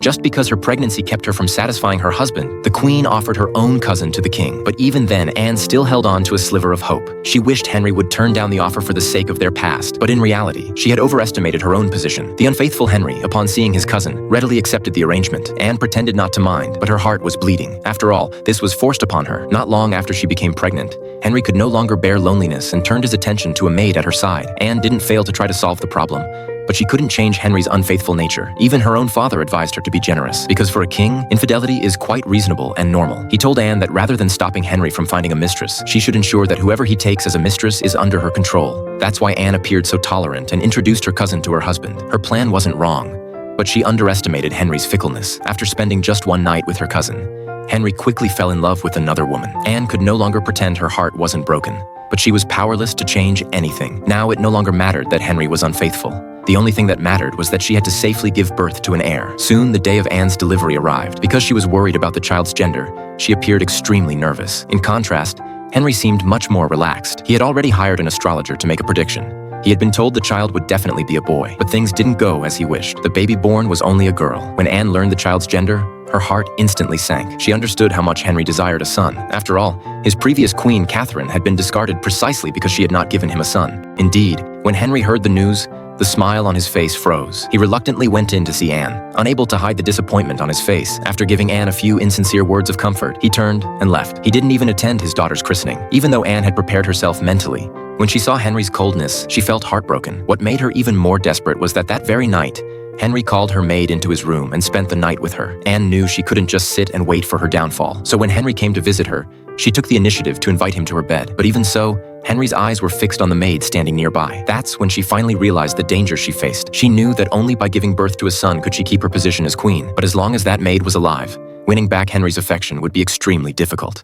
Just because her pregnancy kept her from satisfying her husband, the queen offered her own cousin to the king. But even then, Anne still held on to a sliver of hope. She wished Henry would turn down the offer for the sake of their past, but in reality, she had overestimated her own position. The unfaithful Henry, upon seeing his cousin, readily accepted the arrangement. Anne pretended not to mind, but her heart was bleeding. After all, this was forced upon her. Not long after she became pregnant, Henry could no longer bear loneliness and turned his attention to a maid at her side. Anne didn't fail to try to solve the problem, but she couldn't change Henry's unfaithful nature. Even her own father advised her to be generous, because for a king, infidelity is quite reasonable and normal. He told Anne that rather than stopping Henry from finding a mistress, she should ensure that whoever he takes as a mistress is under her control. That's why Anne appeared so tolerant and introduced her cousin to her husband. Her plan wasn't wrong, but she underestimated Henry's fickleness. After spending just one night with her cousin, Henry quickly fell in love with another woman. Anne could no longer pretend her heart wasn't broken, but she was powerless to change anything. Now it no longer mattered that Henry was unfaithful. The only thing that mattered was that she had to safely give birth to an heir. Soon, the day of Anne's delivery arrived. Because she was worried about the child's gender, she appeared extremely nervous. In contrast, Henry seemed much more relaxed. He had already hired an astrologer to make a prediction. He had been told the child would definitely be a boy, but things didn't go as he wished. The baby born was only a girl. When Anne learned the child's gender, her heart instantly sank. She understood how much Henry desired a son. After all, his previous queen, Catherine, had been discarded precisely because she had not given him a son. Indeed, when Henry heard the news, the smile on his face froze. He reluctantly went in to see Anne, unable to hide the disappointment on his face. After giving Anne a few insincere words of comfort, he turned and left. He didn't even attend his daughter's christening, even though Anne had prepared herself mentally. When she saw Henry's coldness, she felt heartbroken. What made her even more desperate was that very night, Henry called her maid into his room and spent the night with her. Anne knew she couldn't just sit and wait for her downfall. So when Henry came to visit her, she took the initiative to invite him to her bed. But even so, Henry's eyes were fixed on the maid standing nearby. That's when she finally realized the danger she faced. She knew that only by giving birth to a son could she keep her position as queen. But as long as that maid was alive, winning back Henry's affection would be extremely difficult.